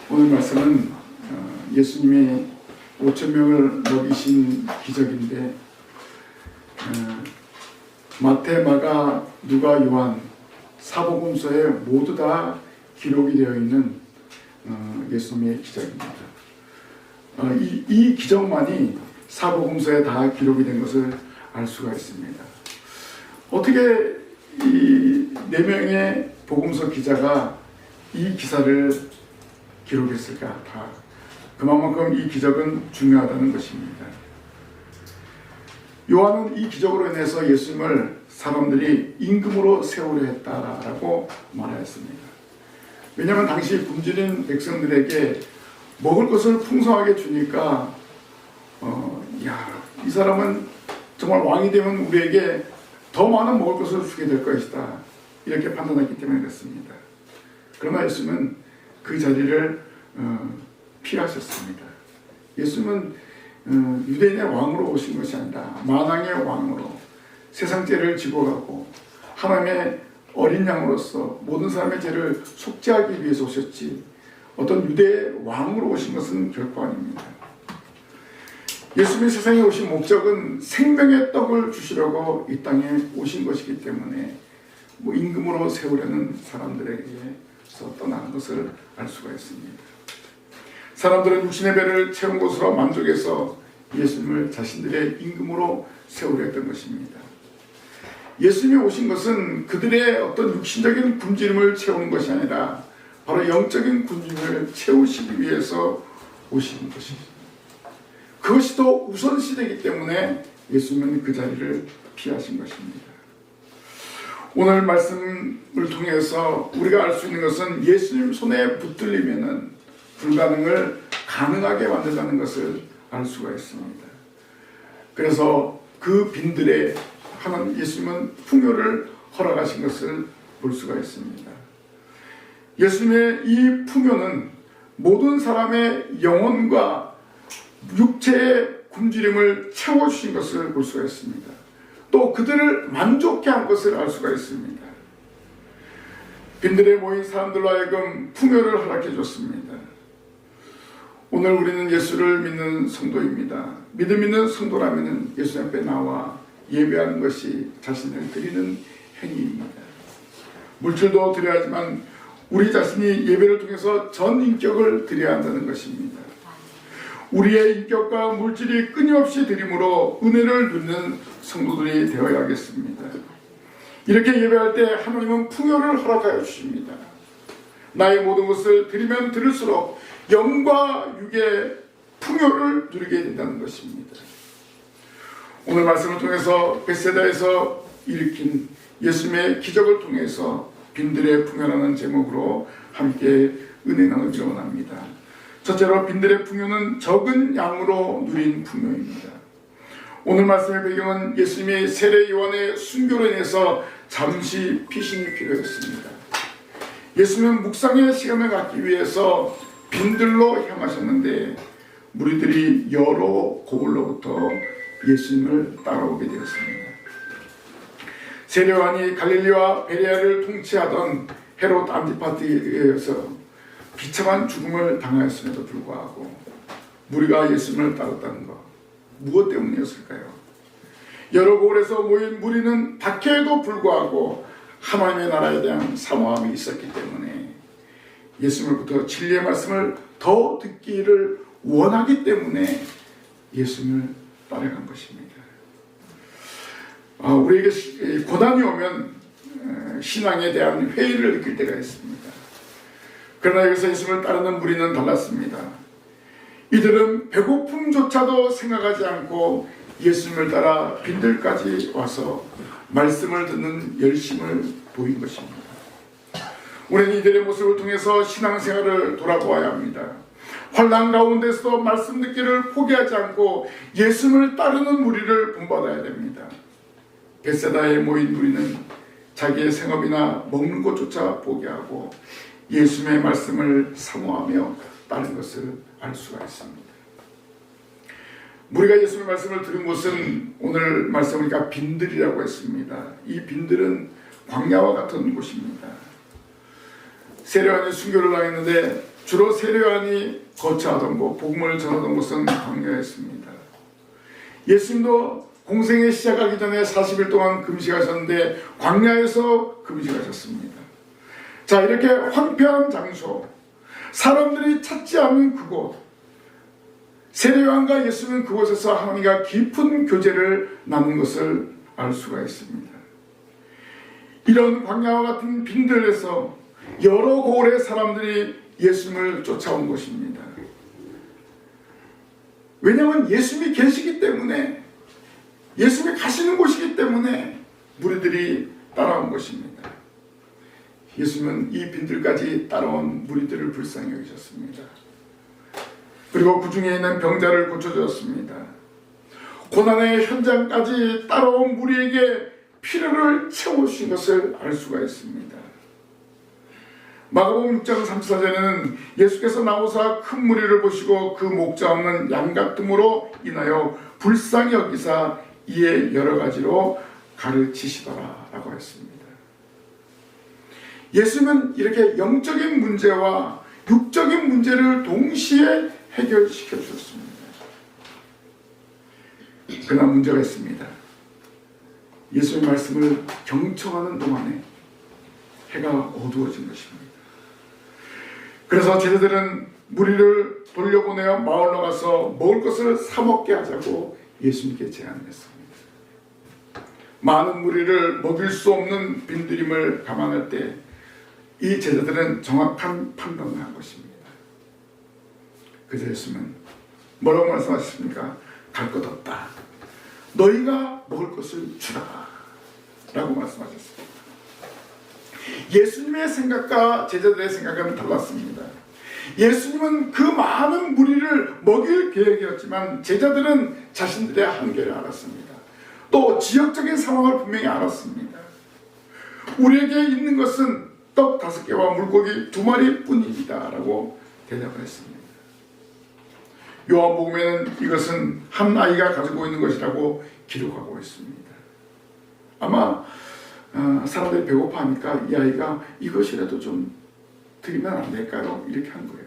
오늘 말씀은 예수님이 5,000명을 먹이신 기적인데 마태, 마가, 누가, 요한 사복음서에 모두 다 기록이 되어 있는 예수님의 기적입니다. 이 기적만이 사복음서에 다 기록이 된 것을 알 수가 있습니다. 어떻게 이 4명의 복음서 기자가 이 기사를 기록했을까? 그만큼 이 기적은 중요하다는 것입니다. 요한은 이 기적으로 인해서 예수님을 사람들이 임금으로 세우려 했다라고 말하였습니다. 왜냐하면 당시 굶주린 백성들에게 먹을 것을 풍성하게 주니까 이 사람은 정말 왕이 되면 우리에게 더 많은 먹을 것을 주게 될 것이다, 이렇게 판단했기 때문에 그렇습니다. 그러나 예수님은 그 자리를 피하셨습니다. 예수님은 유대인의 왕으로 오신 것이 아니라 만왕의 왕으로 세상 죄를 지고 가고 하나님의 어린 양으로서 모든 사람의 죄를 속죄하기 위해서 오셨지, 어떤 유대의 왕으로 오신 것은 결코 아닙니다. 예수님이 세상에 오신 목적은 생명의 떡을 주시려고 이 땅에 오신 것이기 때문에 임금으로 세우려는 사람들에게서 떠나는 것을 알 수가 있습니다. 사람들은 육신의 배를 채운 것으로 만족해서 예수님을 자신들의 임금으로 세우려 했던 것입니다. 예수님이 오신 것은 그들의 어떤 육신적인 굶주림을 채우는 것이 아니라 바로 영적인 굶주림을 채우시기 위해서 오신 것입니다. 그것이 더 우선시되기 때문에 예수님은 그 자리를 피하신 것입니다. 오늘 말씀을 통해서 우리가 알 수 있는 것은 예수님 손에 붙들리면은 불가능을 가능하게 만든다는 것을 알 수가 있습니다. 그래서 그 빈들에 예수님은 풍요를 허락하신 것을 볼 수가 있습니다. 예수님의 이 풍요는 모든 사람의 영혼과 육체의 굶주림을 채워주신 것을 볼 수가 있습니다. 또 그들을 만족케 한 것을 알 수가 있습니다. 빈들에 모인 사람들로 하여금 풍요를 허락해 줬습니다. 오늘 우리는 예수를 믿는 성도입니다. 믿음 있는 성도라면 예수 앞에 나와 예배하는 것이 자신을 드리는 행위입니다. 물질도 드려야지만 우리 자신이 예배를 통해서 전 인격을 드려야 한다는 것입니다. 우리의 인격과 물질이 끊임없이 드림으로 은혜를 누리는 성도들이 되어야겠습니다. 이렇게 예배할 때 하나님은 풍요를 허락하여 주십니다. 나의 모든 것을 드리면 드릴수록 영과 육의 풍요를 누리게 된다는 것입니다. 오늘 말씀을 통해서 벳세다에서 일으킨 예수님의 기적을 통해서 빈들의 풍요라는 제목으로 함께 은혜 나누기를 원합니다. 첫째로 빈들의 풍요는 적은 양으로 누린 풍요입니다. 오늘 말씀의 배경은 예수님이 세례 요한의 순교로 인해서 잠시 피신이 필요했습니다. 예수님은 묵상의 시간을 갖기 위해서 빈들로 향하셨는데 무리들이 여러 고을로부터 예수님을 따라오게 되었습니다. 세례 요한이 갈릴리와 베레아를 통치하던 헤롯 안티파티에서 비참한 죽음을 당하였음에도 불구하고 무리가 예수님을 따랐다는 것, 무엇 때문이었을까요? 여러 고을에서 모인 무리는 박해에도 불구하고 하나님의 나라에 대한 사모함이 있었기 때문에 예수님으로부터 진리의 말씀을 더 듣기를 원하기 때문에 예수님을 따라간 것입니다. 우리에게 고난이 오면 신앙에 대한 회의를 느낄 때가 있습니다. 그러나 여기서 예수님을 따르는 무리는 달랐습니다. 이들은 배고픔조차도 생각하지 않고 예수님을 따라 빈들까지 와서 말씀을 듣는 열심을 보인 것입니다. 우리는 이들의 모습을 통해서 신앙생활을 돌아보아야 합니다. 환난 가운데서도 말씀 듣기를 포기하지 않고 예수님을 따르는 무리를 본받아야 됩니다. 벳세다에 모인 무리는 자기의 생업이나 먹는 것조차 포기하고 예수님의 말씀을 사모하며 따른 것을 알 수가 있습니다. 우리가 예수님의 말씀을 들은 곳은 오늘 말씀을 빈들이라고 했습니다. 이 빈들은 광야와 같은 곳입니다. 세례요한이 순교를 당했는데 주로 세례요한이 거처하던 곳, 복음을 전하던 곳은 광야였습니다. 예수님도 공생에 시작하기 전에 40일 동안 금식하셨는데 광야에서 금식하셨습니다. 자, 이렇게 황폐한 장소, 사람들이 찾지 않는 그곳, 세례요한과 예수는 그곳에서 하나님과 깊은 교제를 나눈 것을 알 수가 있습니다. 이런 광야와 같은 빈들에서 여러 고을의 사람들이 예수님을 쫓아온 것입니다. 왜냐하면 예수님이 계시기 때문에, 예수님이 가시는 곳이기 때문에 무리들이 따라온 것입니다. 예수님은 이 빈들까지 따라온 무리들을 불쌍히 여기셨습니다. 그리고 그 중에 있는 병자를 고쳐주었습니다. 고난의 현장까지 따라온 무리에게 필요를 채워주신 것을 알 수가 있습니다. 마가복음 6장 34절에는 예수께서 나오사 큰 무리를 보시고 그 목자 없는 양 같음으로 인하여 불쌍히 여기사 이에 여러 가지로 가르치시더라 라고 했습니다. 예수님은 이렇게 영적인 문제와 육적인 문제를 동시에 해결시켜 주셨습니다. 그러나 문제가 있습니다. 예수의 말씀을 경청하는 동안에 해가 어두워진 것입니다. 그래서 제자들은 무리를 돌려보내어 마을로 가서 먹을 것을 사 먹게 하자고 예수님께 제안했습니다. 많은 무리를 먹일 수 없는 빈들임을 감안할 때 이 제자들은 정확한 판단을 한 것입니다. 그래서 예수님은 뭐라고 말씀하셨습니까? 갈 것 없다. 너희가 먹을 것을 주라 라고 말씀하셨습니다. 예수님의 생각과 제자들의 생각은 달랐습니다. 예수님은 그 많은 무리를 먹일 계획이었지만 제자들은 자신들의 한계를 알았습니다. 또 지역적인 상황을 분명히 알았습니다. 우리에게 있는 것은 떡 5개와 물고기 2마리 뿐입니다 라고 대답을 했습니다. 요한복음에는 이것은 한 아이가 가지고 있는 것이라고 기록하고 있습니다. 아마 사람들이 배고파하니까 이 아이가 이것이라도 좀 드리면 안 될까요? 이렇게 한 거예요.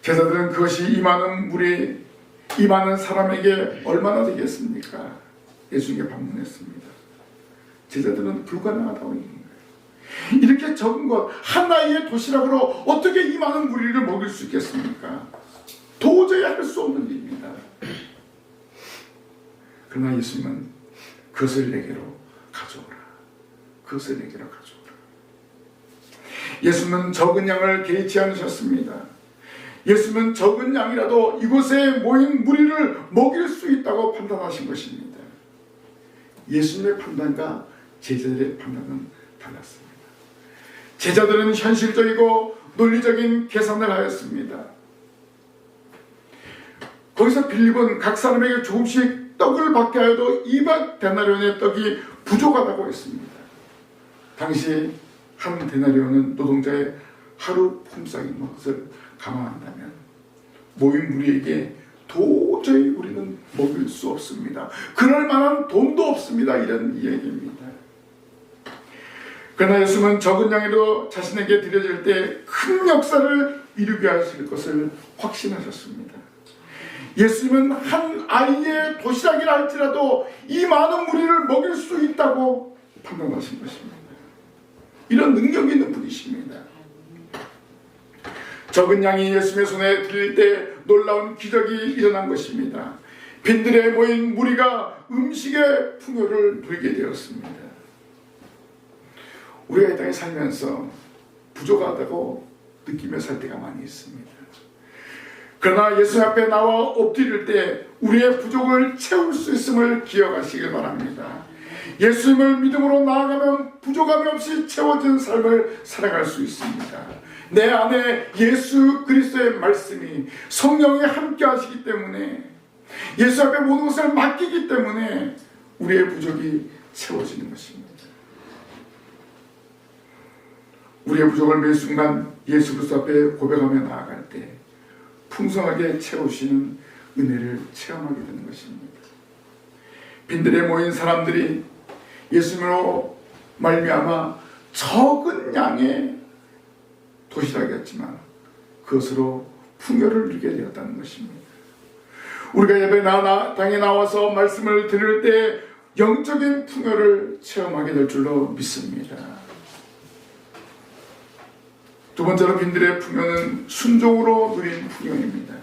제자들은 그것이 이 많은 무리, 이 많은 사람에게 얼마나 되겠습니까? 예수님께 반문했습니다. 제자들은 불가능하다고 얘기한 거예요. 이렇게 적은 것, 하나의 도시락으로 어떻게 이 많은 무리를 먹일 수 있겠습니까? 도저히 할 수 없는 일입니다. 그러나 예수님은 그것을 내게로 가져오라. 그것을 내게로 가져오라. 예수님은 적은 양을 개의치 않으셨습니다. 예수님은 적은 양이라도 이곳에 모인 무리를 먹일 수 있다고 판단하신 것입니다. 예수님의 판단과 제자들의 판단은 달랐습니다. 제자들은 현실적이고 논리적인 계산을 하였습니다. 거기서 빌립은 각 사람에게 조금씩 떡을 받게 하여도 2박 데나리온의 떡이 부족하다고 했습니다. 당시 한 데나리온은 노동자의 하루 품삯인 것을 감안한다면 모인 무리에게 도저히 우리는 먹일 수 없습니다. 그럴 만한 돈도 없습니다. 이런 이야기입니다. 그러나 예수님은 적은 양으로 자신에게 드려질 때 큰 역사를 이루게 하실 것을 확신하셨습니다. 예수님은 한 아이의 도시락이라 할지라도 이 많은 무리를 먹일 수 있다고 판단하신 것입니다. 이런 능력이 있는 분이십니다. 적은 양이 예수님의 손에 들릴 때 놀라운 기적이 일어난 것입니다. 빈들에 모인 무리가 음식의 풍요를 누리게 되었습니다. 우리가 이 땅에 살면서 부족하다고 느끼며 살 때가 많이 있습니다. 그러나 예수 앞에 나와 엎드릴 때 우리의 부족을 채울 수 있음을 기억하시길 바랍니다. 예수님을 믿음으로 나아가면 부족함이 없이 채워진 삶을 살아갈 수 있습니다. 내 안에 예수 그리스도의 말씀이 성령이 함께 하시기 때문에 예수 앞에 모든 것을 맡기기 때문에 우리의 부족이 채워지는 것입니다. 우리의 부족을 매 순간 예수 그리스도 앞에 고백하며 나아갈 때 풍성하게 채우시는 은혜를 체험하게 되는 것입니다. 빈들에 모인 사람들이 예수님으로 말미암아 적은 양의 도시락이었지만 그것으로 풍요를 누리게 되었다는 것입니다. 우리가 예배당에 나와서 말씀을 들을 때 영적인 풍요를 체험하게 될 줄로 믿습니다. 두 번째로 빈들의 풍요는 순종으로 누린 풍요입니다.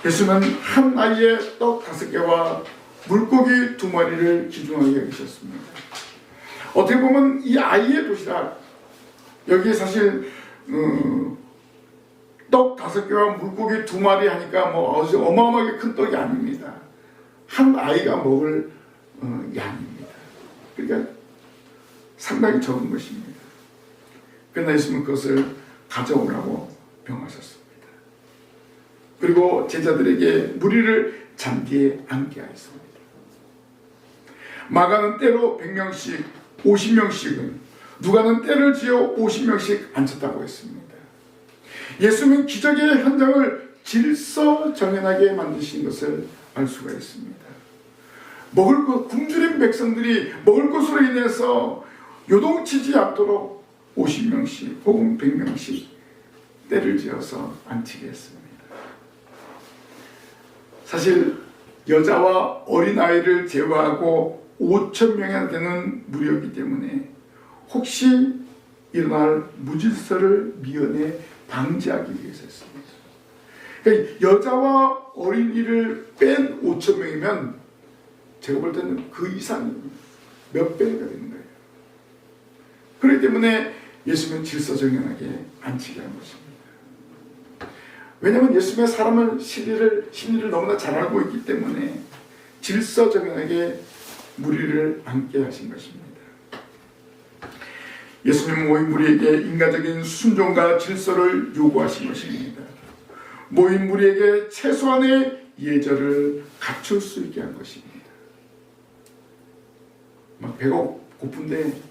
예수는 한 아이의 떡 5개와 물고기 2마리를 귀중하게 여기셨습니다. 어떻게 보면 이 아이의 도시락, 여기에 사실 떡 5개와 물고기 2마리 하니까 뭐 아주 어마어마하게 큰 떡이 아닙니다. 한 아이가 먹을 양입니다. 그러니까 상당히 적은 것입니다. 그러나 예수님은 그것을 가져오라고 명하셨습니다. 그리고 제자들에게 무리를 잔디에 앉게 하였습니다. 마가는 때로 100명씩 50명씩은, 누가는 때를 지어 50명씩 앉혔다고 했습니다. 예수님은 기적의 현장을 질서정연하게 만드신 것을 알 수가 있습니다. 먹을 것, 굶주린 백성들이 먹을 것으로 인해서 요동치지 않도록 50명씩 혹은 100명씩 때를 지어서 앉히게 했습니다. 사실 여자와 어린아이를 제외하고 5,000명이나 되는 무리였기 때문에 혹시 일어날 무질서를 미연에 방지하기 위해서였습니다. 그러니까 여자와 어린이를 뺀 5,000명이면 제가 볼 때는 그 이상이 몇 배가 되는 거예요. 그렇기 때문에 예수님은 질서정연하게 앉히게 한 것입니다. 왜냐하면 예수님의 사람을 심리를 너무나 잘 알고 있기 때문에 질서정연하게 무리를 앉게 하신 것입니다. 예수님은 모인 무리에게 인간적인 순종과 질서를 요구하신 것입니다. 모인 무리에게 최소한의 예절을 갖출 수 있게 한 것입니다. 막 배가 고픈데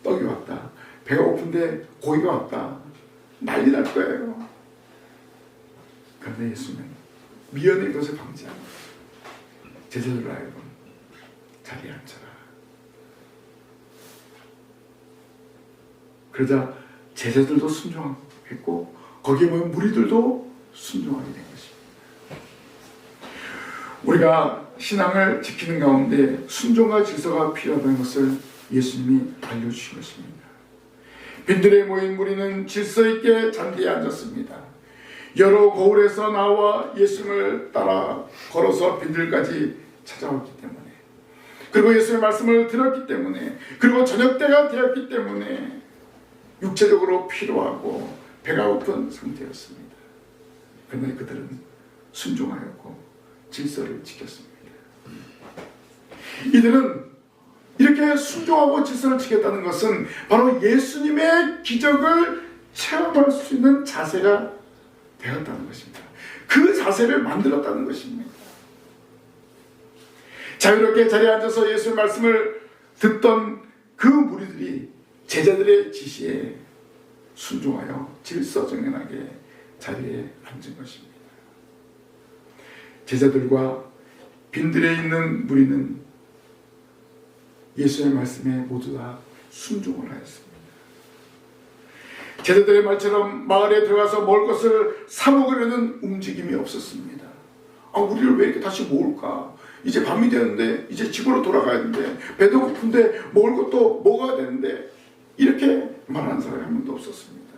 떡이 왔다, 배가 고픈데 고기가 왔다, 난리 날 거예요. 그런데 예수님은 미연에 그것을 방지하고 제자들을 하여금 자리에 앉혀라. 그러자 제자들도 순종했고 거기에 모인 무리들도 순종하게 된 것입니다. 우리가 신앙을 지키는 가운데 순종과 질서가 필요하다는 것을 예수님이 알려주신 것입니다. 빈들에 모인 무리는 질서 있게 잔디에 앉았습니다. 여러 거울에서 나와 예수님을 따라 걸어서 빈들까지 찾아왔기 때문에, 그리고 예수의 말씀을 들었기 때문에, 그리고 저녁 때가 되었기 때문에 육체적으로 피로하고 배가 고픈 상태였습니다. 그런데 그들은 순종하였고 질서를 지켰습니다. 이들은 이렇게 순종하고 질서를 지켰다는 것은 바로 예수님의 기적을 체험할 수 있는 자세가 되었다는 것입니다. 그 자세를 만들었다는 것입니다. 자유롭게 자리에 앉아서 예수의 말씀을 듣던 그 무리들이 제자들의 지시에 순종하여 질서정연하게 자리에 앉은 것입니다. 제자들과 빈들에 있는 무리는 예수의 말씀에 모두 다 순종을 하였습니다. 제자들의 말처럼 마을에 들어가서 먹을 것을 사 먹으려는 움직임이 없었습니다. 우리를 왜 이렇게 다시 모을까? 이제 밤이 되는데, 이제 집으로 돌아가야 되는데, 배도 고픈데 먹을 것도 먹어야 되는데, 이렇게 말하는 사람이 한 명도 없었습니다.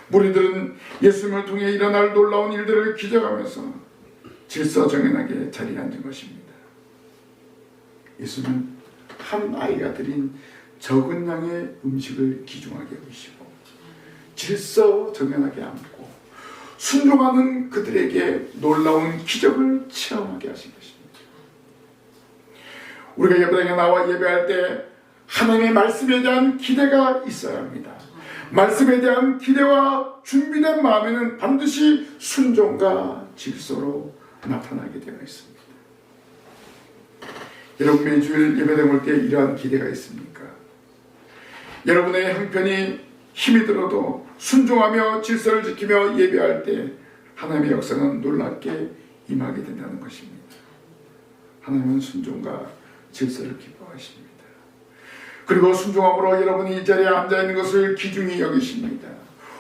무리들은 예수님을 통해 일어날 놀라운 일들을 기적하면서 질서정연하게 자리에 앉은 것입니다. 예수는 한 아이가 드린 적은 양의 음식을 귀중하게 여기시고 질서정연하게 앉고 순종하는 그들에게 놀라운 기적을 체험하게 하신 것입니다. 우리가 예배당에 나와 예배할 때 하나님의 말씀에 대한 기대가 있어야 합니다. 말씀에 대한 기대와 준비된 마음에는 반드시 순종과 질서로 나타나게 되어 있습니다. 여러분, 매주일 예배당 올 때 이러한 기대가 있습니까? 여러분의 형편이 힘이 들어도 순종하며 질서를 지키며 예배할 때 하나님의 역사는 놀랍게 임하게 된다는 것입니다. 하나님은 순종과 질서를 기뻐하십니다. 그리고 순종함으로 여러분이 이 자리에 앉아있는 것을 귀중히 여기십니다.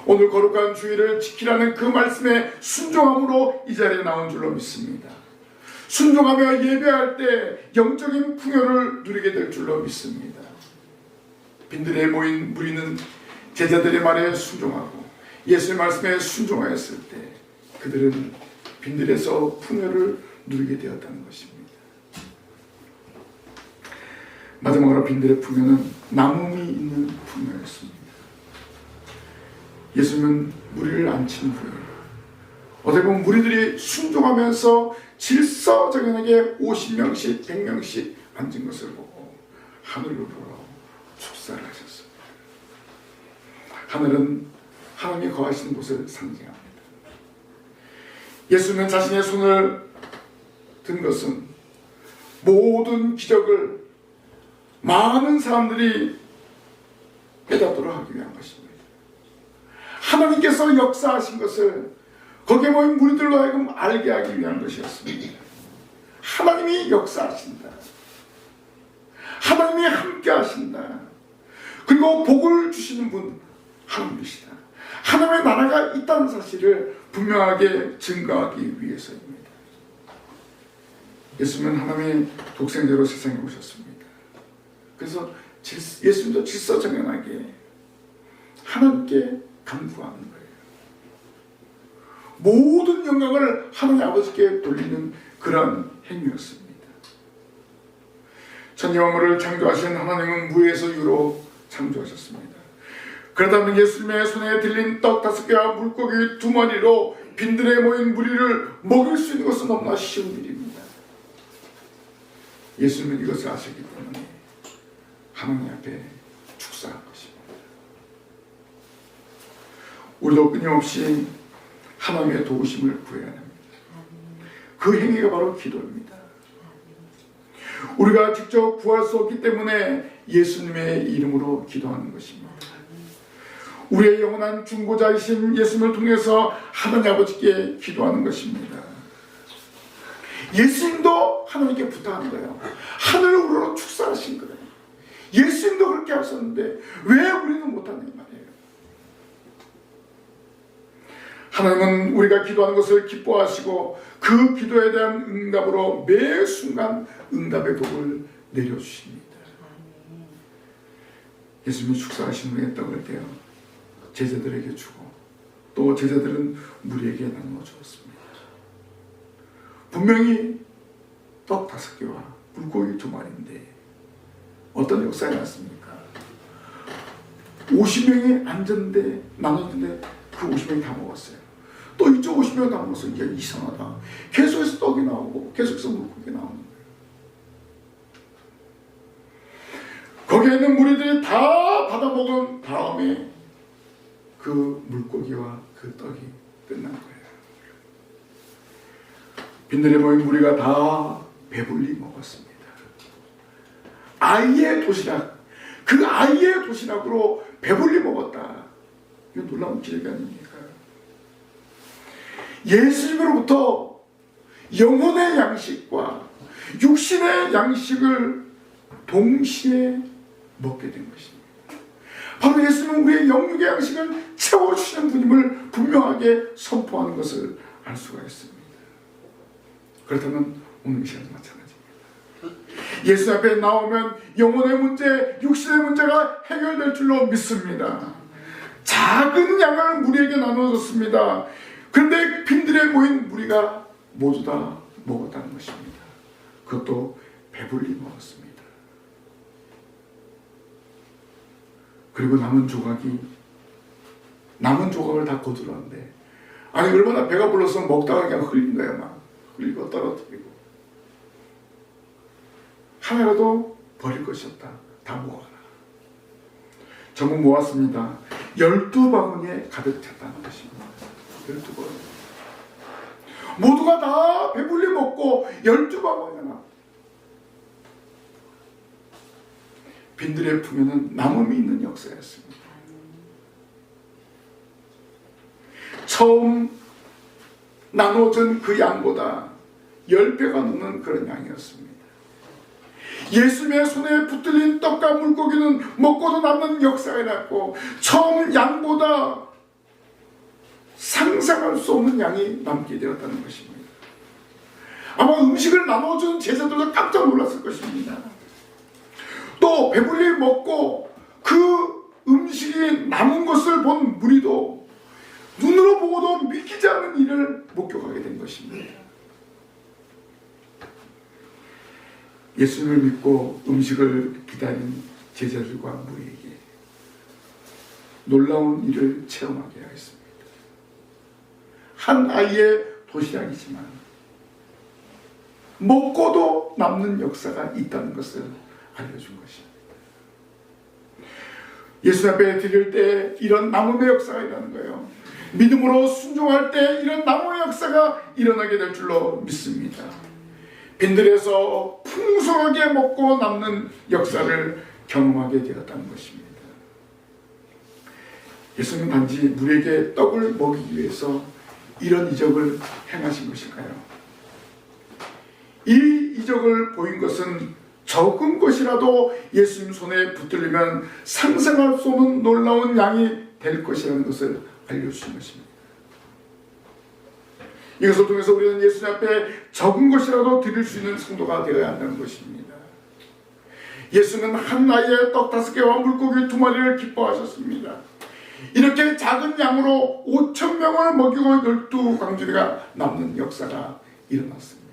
오늘 거룩한 주일을 지키라는 그 말씀에 순종함으로 이 자리에 나온 줄로 믿습니다. 순종하며 예배할 때 영적인 풍요를 누리게 될 줄로 믿습니다. 빈들에 모인 무리는 제자들의 말에 순종하고 예수의 말씀에 순종하였을 때 그들은 빈들에서 풍요를 누리게 되었다는 것입니다. 마지막으로 빈들의 풍요는 남음이 있는 풍요였습니다. 예수님은 무리를 앉힌 후에 어떻게 보면 무리들이 순종하면서 질서정연하게 50명씩 100명씩 앉은 것을 보고 하늘로 보러 축사를 하셨습니다. 하늘은 하나님이 거하시는 곳을 상징합니다. 예수님은 자신의 손을 든 것은 모든 기적을 많은 사람들이 깨닫도록 하기 위한 것입니다. 하나님께서 역사하신 것을 거기에 모인 무리들로 하여금 알게 하기 위한 것이었습니다. 하나님이 역사하신다. 하나님이 함께 하신다. 그리고 복을 주시는 분 하나님이시다. 하나님의 나라가 있다는 사실을 분명하게 증거하기 위해서입니다. 예수님은 하나님의 독생자로 세상에 오셨습니다. 그래서 예수님도 질서정연하게 하나님께 간구하는 거예요. 모든 영광을 하나님 아버지께 돌리는 그러한 행위였습니다. 천지만물을 창조하신 하나님은 무에서 유로 창조하셨습니다. 그렇다면 예수님의 손에 들린 떡 5개와 물고기 2마리로 빈들에 모인 무리를 먹일 수 있는 것은 너무나 쉬운 일입니다. 예수님은 이것을 아시기 때문에 하나님 앞에 축사한 것입니다. 우리도 끊임없이 하나님의 도우심을 구해야 합니다. 그 행위가 바로 기도입니다. 우리가 직접 구할 수 없기 때문에 예수님의 이름으로 기도하는 것입니다. 우리의 영원한 중보자이신 예수님을 통해서 하나님 아버지께 기도하는 것입니다. 예수님도 하나님께 부탁한 거예요. 하늘을 우러러 축사하신 거예요. 예수님도 그렇게 하셨는데 왜 우리는 못하는 말이에요? 하나님은 우리가 기도하는 것을 기뻐하시고 그 기도에 대한 응답으로 매 순간 응답의 복을 내려주십니다. 예수님이 축사하신 후에 떡을 떼어 제자들에게 주고 또 제자들은 무리에게 나누어 주었습니다. 분명히 떡 5개와 물고기 2마리인데 어떤 역사가 났습니까? 50명이 앉았는데 나눴는데 그 50명이 다 먹었어요. 또 이쪽 50명 다 먹었어요. 이게 이상하다. 계속해서 떡이 나오고 계속해서 물고기 나오는 거예요. 거기에 있는 무리들이 다 받아먹은 다음에 그 물고기와 그 떡이 끝난 거예요. 빈들에 모인 무리가 다 배불리 먹었습니다. 아이의 도시락, 그 아이의 도시락으로 배불리 먹었다. 이거 놀라운 기적이 아닙니까? 예수님으로부터 영혼의 양식과 육신의 양식을 동시에 먹게 된 것입니다. 바로 예수님은 우리의 영육의 양식을 채워주시는 분임을 분명하게 선포하는 것을 알 수가 있습니다. 그렇다면 오늘 이 시간도 마찬가지입니다. 예수 앞에 나오면 영혼의 문제, 육신의 문제가 해결될 줄로 믿습니다. 작은 양을 무리에게 나눠줬습니다. 그런데 빈들에 모인 무리가 모두 다 먹었다는 것입니다. 그것도 배불리 먹었습니다. 그리고 남은 조각을 다 거두었는데 아니 얼마나 배가 불러서 먹다가 그냥 흘린 거야. 막 흘리고 떨어뜨리고 하나라도 버릴 것이 없다. 다 모아라. 전부 모았습니다. 12바구니에 가득 찼다는 것입니다. 12바구니. 모두가 다 배불리 먹고 12바구니나. 빈들의 풍요는 남음이 있는 역사였습니다. 처음 나눠준 그 양보다 10배가 넘는 그런 양이었습니다. 예수님의 손에 붙들린 떡과 물고기는 먹고도 남는 역사가 일어났고, 처음 양보다 상상할 수 없는 양이 남게 되었다는 것입니다. 아마 음식을 나눠주는 제자들도 깜짝 놀랐을 것입니다. 또 배불리 먹고 그 음식이 남은 것을 본 무리도 눈으로 보고도 믿기지 않는 일을 목격하게 된 것입니다. 예수님을 믿고 음식을 기다린 제자들과 무리에게 놀라운 일을 체험하게 하였습니다. 한 아이의 도시락이지만 먹고도 남는 역사가 있다는 것을 알려준 것입니다. 예수 앞에 드릴 때 이런 나눔의 역사가 일어나는 거예요. 믿음으로 순종할 때 이런 나눔의 역사가 일어나게 될 줄로 믿습니다. 빈들에서 풍성하게 먹고 남는 역사를 경험하게 되었다는 것입니다. 예수님은 단지 무리에게 떡을 먹이기 위해서 이런 이적을 행하신 것일까요? 이 이적을 보인 것은 적은 것이라도 예수님 손에 붙들리면 상상할 수 없는 놀라운 양이 될 것이라는 것을 알려주신 것입니다. 이것을 통해서 우리는 예수님 앞에 적은 것이라도 드릴 수 있는 성도가 되어야 한다는 것입니다. 예수는 한 아이의 떡 5개와 물고기 2마리를 기뻐하셨습니다. 이렇게 작은 양으로 5,000명을 먹이고 12광주리가 남는 역사가 일어났습니다.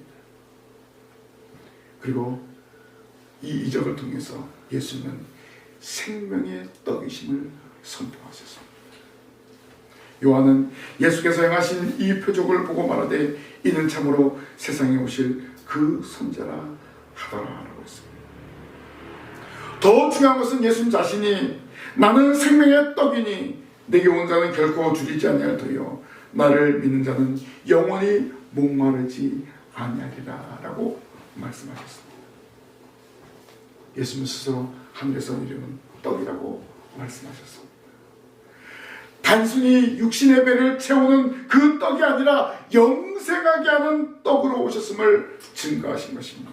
그리고 이 이적을 통해서 예수님은 생명의 떡이심을 선포하셨습니다. 요한은 예수께서 행하신 이 표적을 보고 말하되 이는 참으로 세상에 오실 그 선지라 하더라라고 했습니다. 더 중요한 것은 예수님 자신이 나는 생명의 떡이니 내게 온 자는 결코 줄이지 아니할 터이요 나를 믿는 자는 영원히 목마르지 아니하리라 라고 말씀하셨습니다. 예수님 스스로 하늘에서 내려온 떡이라고 말씀하셨습니다. 단순히 육신의 배를 채우는 그 떡이 아니라 영생하게 하는 떡으로 오셨음을 증거하신 것입니다.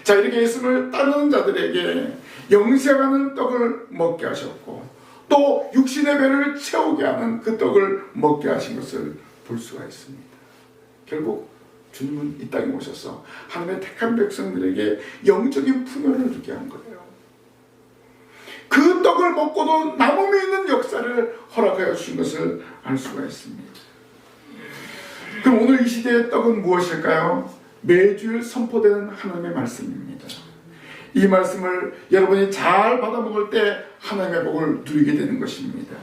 자, 이렇게 예수님을 따르는 자들에게 영생하는 떡을 먹게 하셨고 또 육신의 배를 채우게 하는 그 떡을 먹게 하신 것을 볼 수가 있습니다. 결국 주님은 이 땅에 오셔서 하나님의 택한 백성들에게 영적인 풍요를 누리게 한 거예요. 그 떡을 먹고도 남음이 있는 역사를 허락하여 주신 것을 알 수가 있습니다. 그럼 오늘 이 시대의 떡은 무엇일까요? 매주일 선포되는 하나님의 말씀입니다. 이 말씀을 여러분이 잘 받아먹을 때 하나님의 복을 누리게 되는 것입니다.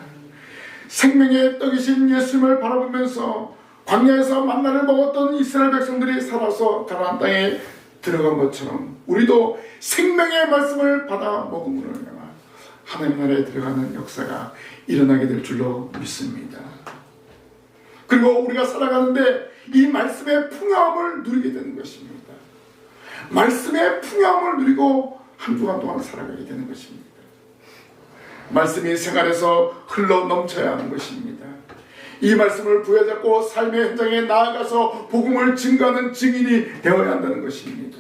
생명의 떡이신 예수님을 바라보면서 광야에서 만나를 먹었던 이스라엘 백성들이 살아서 가나안 땅에 들어간 것처럼 우리도 생명의 말씀을 받아 먹음으로 하나님 나라에 들어가는 역사가 일어나게 될 줄로 믿습니다. 그리고 우리가 살아가는데 이 말씀의 풍요함을 누리게 되는 것입니다. 말씀의 풍요함을 누리고 한 주간 동안 살아가게 되는 것입니다. 말씀이 생활에서 흘러 넘쳐야 하는 것입니다. 이 말씀을 부여잡고 삶의 현장에 나아가서 복음을 증거하는 증인이 되어야 한다는 것입니다.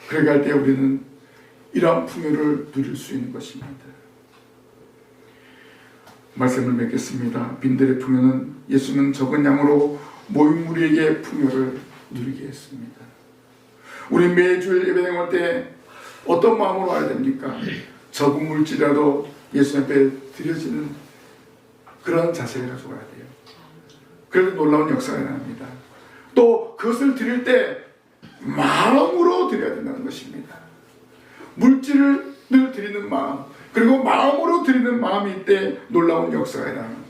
그렇게 할 때 우리는 이러한 풍요를 누릴 수 있는 것입니다. 말씀을 맺겠습니다. 빈들의 풍요는 예수는 적은 양으로 모인 무리에게 풍요를 누리게 했습니다. 우리 매주일 예배 드릴 때 어떤 마음으로 와야 됩니까? 적은 물질이라도 예수 앞에 드려지는 그런 자세를 가지고 와야 돼요. 그래도 놀라운 역사가 일어납니다. 또 그것을 드릴 때 마음으로 드려야 된다는 것입니다. 물질을 드리는 마음 그리고 마음으로 드리는 마음이 이때 놀라운 역사가 일어납니다.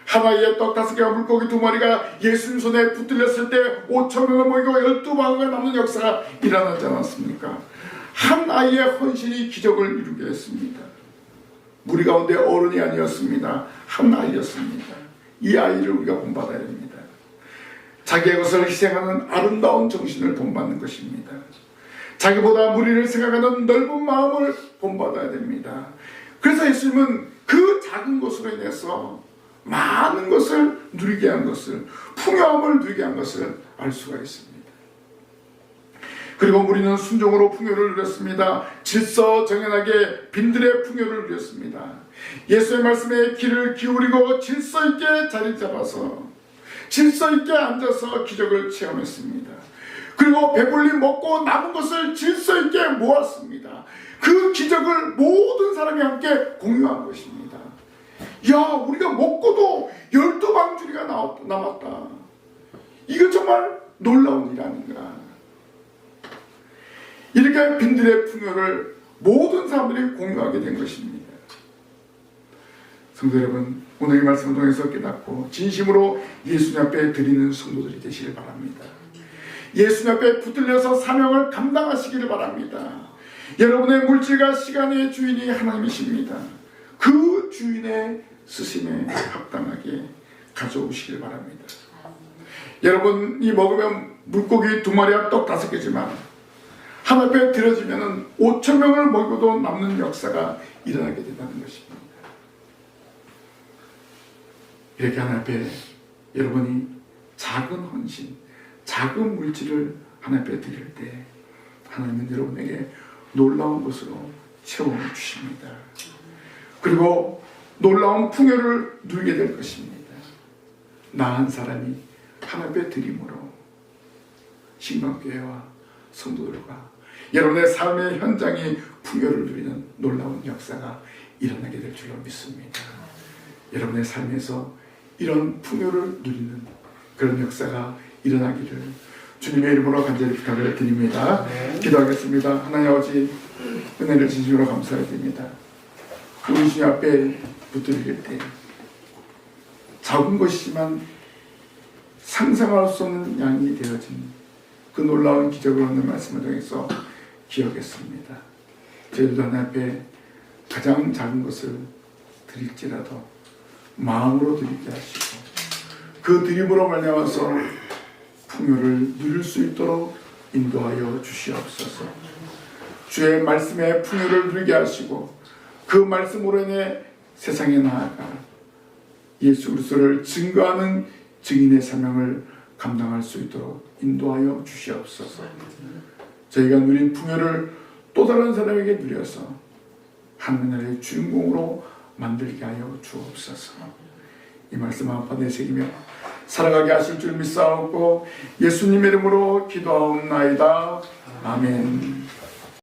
하나의 떡 5개와 물고기 2마리가 예수님 손에 붙들렸을 때 5,000명을 먹이고 12방울가 남는 역사가 일어나지 않았습니까? 한 아이의 헌신이 기적을 이루게 했습니다. 무리 가운데 어른이 아니었습니다. 한 아이였습니다. 이 아이를 우리가 본받아야 됩니다. 자기의 것을 희생하는 아름다운 정신을 본받는 것입니다. 자기보다 무리를 생각하는 넓은 마음을 본받아야 됩니다. 그래서 예수님은 그 작은 것으로 인해서 많은 것을 누리게 한 것을, 풍요함을 누리게 한 것을 알 수가 있습니다. 그리고 무리는 순종으로 풍요를 누렸습니다. 질서 정연하게 빈들의 풍요를 누렸습니다. 예수의 말씀에 귀를 기울이고 질서 있게 자리 잡아서 질서 있게 앉아서 기적을 체험했습니다. 그리고 배불리 먹고 남은 것을 질서 있게 모았습니다. 그 기적을 모든 사람이 함께 공유한 것입니다. 야, 우리가 먹고도 12방주리가 남았다. 이거 정말 놀라운 일 아닌가. 이렇게 빈들의 풍요를 모든 사람들이 공유하게 된 것입니다. 성도 여러분, 오늘 이 말씀을 통해서 깨닫고 진심으로 예수님 앞에 드리는 성도들이 되시길 바랍니다. 예수님 앞에 붙들려서 사명을 감당하시기를 바랍니다. 여러분의 물질과 시간의 주인이 하나님이십니다. 그 주인의 스승에 합당하게 가져오시길 바랍니다. 여러분이 먹으면 물고기 2마리와 떡 5개지만 하나님 앞에 드려지면 5,000명을 먹여도 남는 역사가 일어나게 된다는 것입니다. 이렇게 하나님 앞에 여러분이 작은 헌신, 작은 물질을 하나님 앞에 드릴 때 하나님은 여러분에게 놀라운 것으로 채워주십니다. 그리고 놀라운 풍요를 누리게 될 것입니다. 나한 사람이 하나님 앞에 드림으로 신방교회와 성도들과 여러분의 삶의 현장이 풍요를 누리는 놀라운 역사가 일어나게 될 줄로 믿습니다. 여러분의 삶에서 이런 풍요를 누리는 그런 역사가 일어나기를 주님의 이름으로 간절히 부탁을 드립니다. 기도하겠습니다. 하나님 아버지, 은혜를 진심으로 감사드립니다. 우리 주님 앞에 붙들릴 때 작은 것이지만 상상할 수 없는 양이 되어진 그 놀라운 기적을 오늘 말씀을 통해서 기억했습니다. 저희들도 하나님 앞에 가장 작은 것을 드릴지라도 마음으로 드리게 하시고 그 드림으로 말미암아서 풍요를 누릴 수 있도록 인도하여 주시옵소서. 주의 말씀에 풍요를 누리게 하시고 그 말씀으로 인해 세상에 나아가 예수 그리스도를 증거하는 증인의 사명을 감당할 수 있도록 인도하여 주시옵소서. 저희가 누린 풍요를 또 다른 사람에게 누려서 하늘나라의 주인공으로 만들게 하여 주옵소서. 이 말씀 한번 내새기며 살아가게 하실 줄 믿사옵고 예수님 이름으로 기도하옵나이다. 아멘.